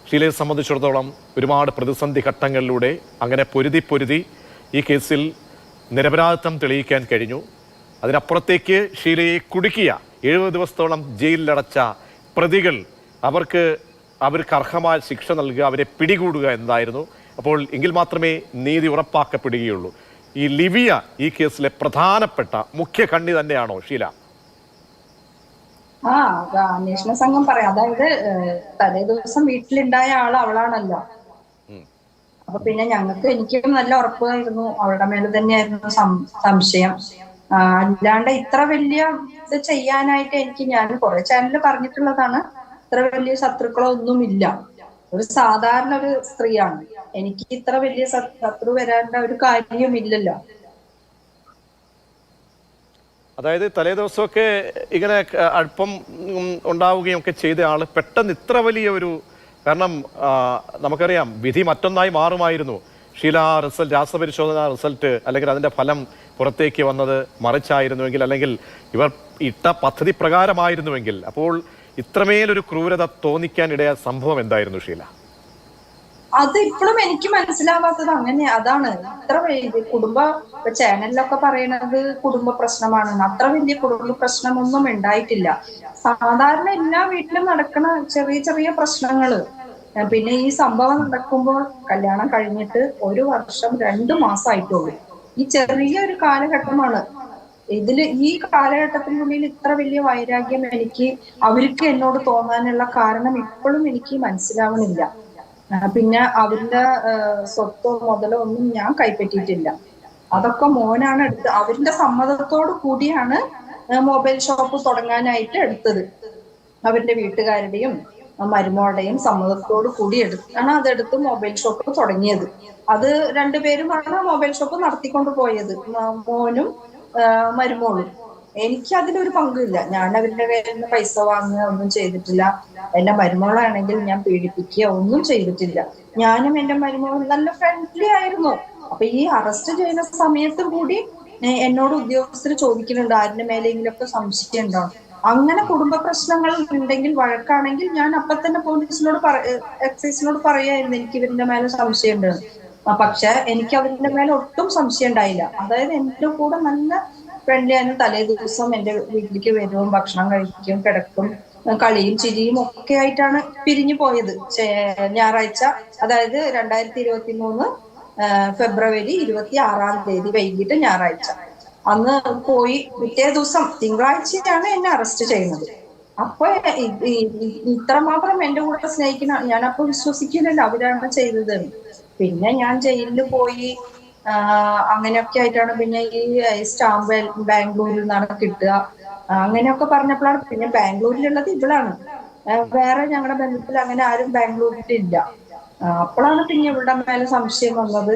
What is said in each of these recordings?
ഷീലയെ സംബന്ധിച്ചിടത്തോളം ഒരുപാട് പ്രതിസന്ധി ഘട്ടങ്ങളിലൂടെ അങ്ങനെ പൊരുതി ഈ കേസിൽ നിരപരാധിത്വം തെളിയിക്കാൻ കഴിഞ്ഞു. അതിനപ്പുറത്തേക്ക് ഷീലയെ കുടുക്കിയ 70 ദിവസത്തോളം ജയിലിലടച്ച പ്രതികൾ അവർക്ക് അർഹമായ ശിക്ഷ നൽകുക, അവരെ പിടികൂടുക എന്നതായിരുന്നു. അപ്പോൾ എങ്കിൽ മാത്രമേ നീതി ഉറപ്പാക്കപ്പെടുകയുള്ളൂ. ഈ ലിവിയ ഈ കേസിലെ പ്രധാനപ്പെട്ട മുഖ്യ കണ്ണി തന്നെയാണോ ഷീല? അന്വേഷണ സംഘം പറയാം. അതായത് തലേ ദിവസം വീട്ടിലുണ്ടായ ആള് അവളാണല്ലോ. അപ്പൊ പിന്നെ എനിക്കും നല്ല ഉറപ്പായിരുന്നു അവളുടെ മേലെ തന്നെയായിരുന്നു സംശയം. അല്ലാണ്ട് ഇത്ര വലിയ ഇത് ചെയ്യാനായിട്ട് ഞാൻ കുറെ ചാനലിൽ പറഞ്ഞിട്ടുള്ളതാണ്, ഇത്ര വലിയ ശത്രുക്കളോ ഒന്നുമില്ല. ഒരു സാധാരണ ഒരു സ്ത്രീയാണ്. എനിക്ക് ഇത്ര വലിയ ശത്രു വരേണ്ട ഒരു കാര്യമില്ലല്ലോ. അതായത് തലേ ദിവസമൊക്കെ ഇങ്ങനെ അടുപ്പം ഉണ്ടാവുകയും ഒക്കെ ചെയ്ത ആള് പെട്ടെന്ന് ഇത്ര വലിയ ഒരു, കാരണം നമുക്കറിയാം വിധി മറ്റൊന്നായി മാറുമായിരുന്നു. ഷീല റിസൾട്ട്, രാസപരിശോധന റിസൾട്ട് അല്ലെങ്കിൽ അതിന്റെ ഫലം പുറത്തേക്ക് വന്നത് മറിച്ചായിരുന്നുവെങ്കിൽ, അല്ലെങ്കിൽ ഇവർ ഇട്ട പദ്ധതി പ്രകാരമായിരുന്നുവെങ്കിൽ, അപ്പോൾ ഇത്രമേലൊരു ക്രൂരത തോന്നിക്കാൻ ഇടയായ സംഭവം എന്തായിരുന്നു ഷീല? അത് ഇപ്പോഴും എനിക്ക് മനസ്സിലാവാത്തത് അതാണ്. ഇത്ര കുടുംബ ചാനലിലൊക്കെ പറയണത് കുടുംബ പ്രശ്നമാണ്. അത്ര വലിയ കുടുംബ പ്രശ്നമൊന്നും ഉണ്ടായിട്ടില്ല. സാധാരണ എല്ലാ വീട്ടിലും നടക്കുന്ന ചെറിയ ചെറിയ പ്രശ്നങ്ങള്. പിന്നെ ഈ സംഭവം നടക്കുമ്പോൾ കല്യാണം കഴിഞ്ഞിട്ട് 1 വർഷം 2 മാസമായിട്ടുള്ളൂ. ഈ ചെറിയൊരു കാലഘട്ടമാണ്. ഈ കാലഘട്ടത്തിനുള്ളിൽ ഇത്ര വലിയ വൈരാഗ്യം അവർക്ക് എന്നോട് തോന്നാനുള്ള കാരണം ഇപ്പോഴും എനിക്ക് മനസ്സിലാവുന്നില്ല. പിന്നെ അവരുടെ സ്വത്തോ മുതലോ ഒന്നും ഞാൻ കൈപ്പറ്റിയിട്ടില്ല. അതൊക്കെ മോനാണ് എടുത്ത് അവരുടെ സമ്മതത്തോടു കൂടിയാണ് മൊബൈൽ ഷോപ്പ് തുടങ്ങാനായിട്ട് എടുത്തത്. അവരുടെ വീട്ടുകാരുടെയും മരുമോളുടെയും സമ്മതത്തോടു കൂടി എടുത്താണ് അതെടുത്ത് മൊബൈൽ ഷോപ്പ് തുടങ്ങിയത്. അത് 2 പേരുമാണ് മൊബൈൽ ഷോപ്പ് നടത്തിക്കൊണ്ട് പോയത്, മോനും മരുമോളും. എനിക്ക് അതിലൊരു പങ്കില്ല. ഞാൻ അവരുടെ കയ്യിൽ നിന്ന് പൈസ വാങ്ങുക ഒന്നും ചെയ്തിട്ടില്ല. എന്റെ മരുമോളാണെങ്കിൽ ഞാൻ പീഡിപ്പിക്കുക ഒന്നും ചെയ്തിട്ടില്ല. ഞാനും എന്റെ മരുമോളും നല്ല ഫ്രണ്ട്ലി ആയിരുന്നു. അപ്പൊ ഈ അറസ്റ്റ് ചെയ്യുന്ന സമയത്തും കൂടി എന്നോട് ഉദ്യോഗസ്ഥർ ചോദിക്കുന്നുണ്ട് ആരിന്റെ മേലെങ്കിലൊക്കെ സംശയം ഉണ്ടോ. അങ്ങനെ കുടുംബ പ്രശ്നങ്ങൾ ഉണ്ടെങ്കിൽ, വഴക്കാണെങ്കിൽ ഞാൻ അപ്പൊ തന്നെ പോലീസിനോട് എക്സൈസിനോട് പറയായിരുന്നു എനിക്ക് ഇവരുടെ മേലെ സംശയം ഉണ്ട്. പക്ഷെ എനിക്ക് അവരുടെ മേലെ ഒട്ടും സംശയം ഉണ്ടായില്ല. അതായത് എന്റെ കൂടെ നല്ല ഫ്രണ്ട്ലി ആയിരുന്നു. തലേ ദിവസം എന്റെ വീട്ടിലേക്ക് വരും, ഭക്ഷണം കഴിക്കും, കിടക്കും, കളിയും ചിരിയും ഒക്കെ ആയിട്ടാണ് പിരിഞ്ഞു പോയത്. ഞായറാഴ്ച, അതായത് 2023 ഫെബ്രുവരി 26 വൈകിട്ട് ഞായറാഴ്ച അന്ന് പോയി. പിറ്റേ ദിവസം തിങ്കളാഴ്ചയാണ് എന്നെ അറസ്റ്റ് ചെയ്യുന്നത്. അപ്പൊ ഇത്രമാത്രം എന്റെ കൂടെ സ്നേഹിക്കുന്ന ഞാനപ്പോ വിശ്വസിക്കുന്നില്ല അവരാണ് ചെയ്തത്. പിന്നെ ഞാൻ ജയിലിൽ പോയി. അങ്ങനെയൊക്കെ ആയിട്ടാണ് പിന്നെ ഈ സ്റ്റാമ്പ് ബാംഗ്ലൂരിൽ നിന്നാണ് കിട്ടുക, അങ്ങനെയൊക്കെ പറഞ്ഞപ്പോഴാണ് പിന്നെ ബാംഗ്ലൂരിലുള്ളത് ഇവളാണ്. വേറെ ഞങ്ങളുടെ ബന്ധത്തിൽ അങ്ങനെ ആരും ബാംഗ്ലൂരിലില്ല. അപ്പോഴാണ് പിന്നെ ഇവളുടെ മേലെ സംശയം വന്നത്.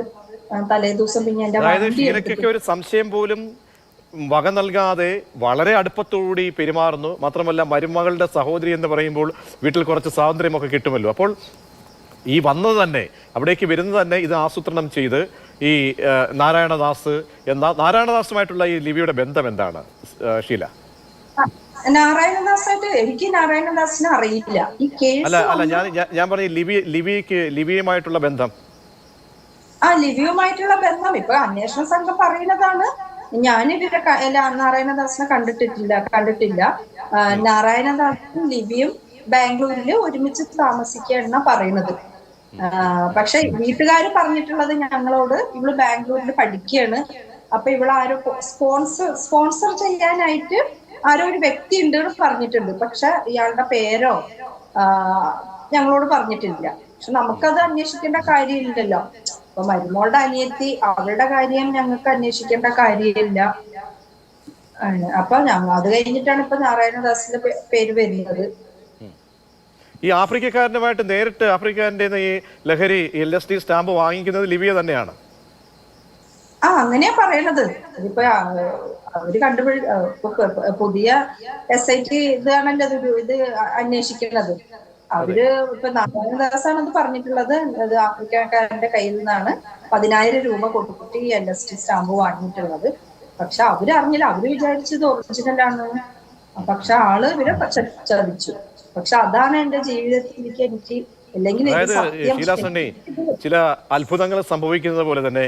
തലേ ദിവസം പിന്നെ എന്റെ ഷീലയ്ക്കൊക്കെ ഒരു സംശയം പോലും വക നൽകാതെ വളരെ അടുപ്പത്തോടുകൂടി പെരുമാറുന്നു. മാത്രമല്ല മരുമകളുടെ സഹോദരി എന്ന് പറയുമ്പോൾ വീട്ടിൽ കുറച്ച് സ്വാതന്ത്ര്യമൊക്കെ കിട്ടുമല്ലോ. അപ്പോൾ ഈ വന്നത് തന്നെ, അവിടേക്ക് വരുന്നത് തന്നെ ഇത് ആസൂത്രണം ചെയ്ത് ഈ നാരായണദാസുമായിട്ടുള്ള ഈ ലിവിയുടെ ബന്ധം എന്താണ് ഷീല? നാരായണദാസായിട്ട് എനിക്ക് നാരായണദാസിനെ അറിയില്ല. ഈ കേസ് അല്ല ഞാൻ പറഞ്ഞ ലിവിയുമായിട്ടുള്ള ബന്ധം. ലിവിയുമായിട്ടുള്ള ബന്ധം ഇപ്പൊ അന്വേഷണ സംഘം പറയുന്നതാണ്. ഞാനിവരെ നാരായണദാസിനെ കണ്ടിട്ടില്ല. നാരായണദാസും ലിവിയും ബാംഗ്ലൂരിൽ ഒരുമിച്ച് താമസിക്കുകയെന്നാ പറയുന്നത്. പക്ഷെ വീട്ടുകാര് പറഞ്ഞിട്ടുള്ളത് ഞങ്ങളോട് ഇവള് ബാംഗ്ലൂരിൽ പഠിക്കുകയാണ്. അപ്പൊ ഇവള് ആരോ സ്പോൺസർ ചെയ്യാനായിട്ട് ആരോ ഒരു വ്യക്തി ഉണ്ട് പറഞ്ഞിട്ടുണ്ട്. പക്ഷെ ഇയാളുടെ പേരോ ഞങ്ങളോട് പറഞ്ഞിട്ടില്ല. പക്ഷെ നമുക്കത് അന്വേഷിക്കേണ്ട കാര്യമില്ലല്ലോ. അപ്പൊ മരുമോളുടെ അനിയത്തി, അവളുടെ കാര്യം ഞങ്ങൾക്ക് അന്വേഷിക്കേണ്ട കാര്യമില്ല. അപ്പൊ അത് കഴിഞ്ഞിട്ടാണ് ഇപ്പൊ നാരായണദാസിന്റെ പേര് വരുന്നത്. ഈ ആഫ്രിക്കക്കാരനുമായിട്ട് നേരിട്ട് ആഫ്രിക്കക്കാരൻ്റെ ഈ ലഹരി LSD സ്റ്റാമ്പ് വാങ്ങിക്കുന്നത് ലിവിയ തന്നെയാണ്. അങ്ങനെയാ പറയണത്. ഇതിപ്പോ അവര് പുതിയ SIT ഇതാണല്ലോ ഇത് അന്വേഷിക്കുന്നത്. അവര് ഇപ്പൊ നാരായണദാസാണ് അത് പറഞ്ഞിട്ടുള്ളത്. അത് ആഫ്രിക്കക്കാരന്റെ കയ്യിൽ നിന്നാണ് 10,000 രൂപ കൊടുത്തിട്ട് ഈ LSD സ്റ്റാമ്പ് വാങ്ങിയിട്ടുള്ളത്. പക്ഷെ അവരറിഞ്ഞില്ല, അവര് വിചാരിച്ചത് ഒറിജിനലാണ്. പക്ഷെ ആള് ഇവരെ ചതിച്ചു. പക്ഷെ അതാണ് എന്റെ ജീവിതത്തിലേക്ക് എനിക്ക് അല്ലെങ്കിൽ ഇത് അതായത് സത്യം ഷീല സണ്ണി ചില അത്ഭുതങ്ങൾ സംഭവിക്കുന്നത് പോലെ തന്നെ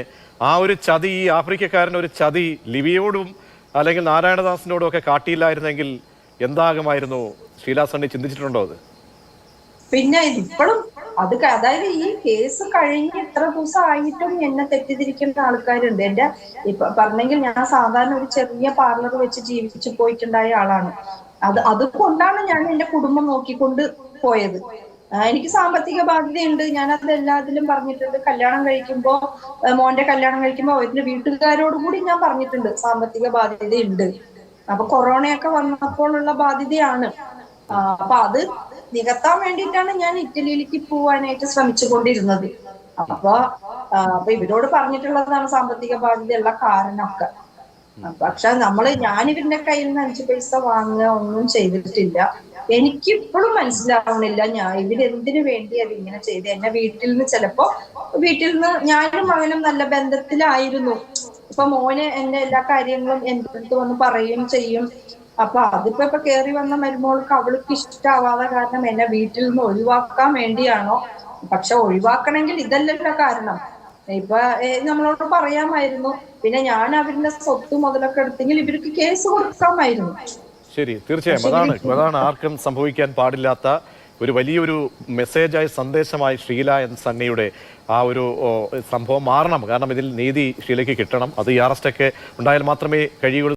ആ ഒരു ചതി, ഈ ആഫ്രിക്കക്കാരൻ ഒരു ചതി ലിവിയോടും അല്ലെങ്കിൽ നാരായണദാസിനോടും ഒക്കെ കാട്ടിയില്ലായിരുന്നെങ്കിൽ എന്താകുമായിരുന്നു? ഷീല സണ്ണി ചിന്തിച്ചിട്ടുണ്ടോ അത്? പിന്നെ ഇപ്പോഴും അതായത് ഈ കേസ് കഴിഞ്ഞ് എത്ര ദിവസം ആയിട്ടും എന്നെ തെറ്റിദ്ധരിക്കുന്ന ആൾക്കാരുണ്ട്. എന്റെ ഇപ്പൊ പറഞ്ഞെങ്കിൽ ഞാൻ സാധാരണ ഒരു ചെറിയ പാർലർ വെച്ച് ജീവിച്ചു പോയിട്ടുണ്ടായ ആളാണ്. അതുകൊണ്ടാണ് ഞാൻ എന്റെ കുടുംബം നോക്കിക്കൊണ്ട് പോയത്. എനിക്ക് സാമ്പത്തിക ബാധ്യതയുണ്ട്, ഞാൻ അത് എല്ലാത്തിലും പറഞ്ഞിട്ടുണ്ട്. കല്യാണം കഴിക്കുമ്പോ മോന്റെ കല്യാണം കഴിക്കുമ്പോ അവരുടെ വീട്ടുകാരോട് കൂടി ഞാൻ പറഞ്ഞിട്ടുണ്ട് സാമ്പത്തിക ബാധ്യതയുണ്ട്. അപ്പൊ കൊറോണയൊക്കെ വന്നപ്പോഴുള്ള ബാധ്യതയാണ്. അപ്പൊ അത് നികത്താൻ വേണ്ടിയിട്ടാണ് ഞാൻ ഇറ്റലിയിലേക്ക് പോവാനായിട്ട് ശ്രമിച്ചുകൊണ്ടിരുന്നത്. അപ്പൊ ഇവരോട് പറഞ്ഞിട്ടുള്ളതാണ് സാമ്പത്തിക ബാധ്യതയുള്ള കാരണമൊക്കെ. പക്ഷെ ഞാൻ ഇവരുടെ കയ്യിൽ നിന്ന് 5 പൈസ വാങ്ങുക ഒന്നും ചെയ്തിട്ടില്ല. എനിക്കിപ്പോഴും മനസ്സിലാവണില്ല ഇവരെന്തിനു വേണ്ടി അത് ഇങ്ങനെ ചെയ്ത്. എന്നെ വീട്ടിൽ നിന്ന് ഞാനും മകനും നല്ല ബന്ധത്തിലായിരുന്നു. ഇപ്പൊ മോന് എന്റെ എല്ലാ കാര്യങ്ങളും എന്റെ അടുത്ത് വന്ന് പറയുകയും ചെയ്യും. അപ്പൊ അതിപ്പോ കേറി വന്ന മരുമോൾക്ക് അവൾക്ക് ഇഷ്ടാവാതെ കാരണം എന്നെ വീട്ടിൽ നിന്ന് ഒഴിവാക്കാൻ വേണ്ടിയാണോ? പക്ഷെ ഒഴിവാക്കണമെങ്കിൽ ഇതല്ലല്ലോ കാരണം. ഇപ്പൊ നമ്മളോട് പറയാമായിരുന്നു. പിന്നെ ഞാൻ അവരുടെ സ്വത്ത് മുതലൊക്കെ എടുത്തെങ്കിൽ ഇവർക്ക് കേസ് കൊടുക്കാമായിരുന്നു. ശരി, തീർച്ചയായും അതാണ് ആർക്കും സംഭവിക്കാൻ പാടില്ലാത്ത ഒരു വലിയൊരു മെസ്സേജായി, സന്ദേശമായി ഷീല എൻ സണ്ണിയുടെ ആ ഒരു സംഭവം മാറണം. കാരണം ഇതിൽ നീതി ഷീലയ്ക്ക് കിട്ടണം. അത് ഈ അറസ്റ്റൊക്കെ ഉണ്ടായാൽ മാത്രമേ കഴിയുള്ളൂ.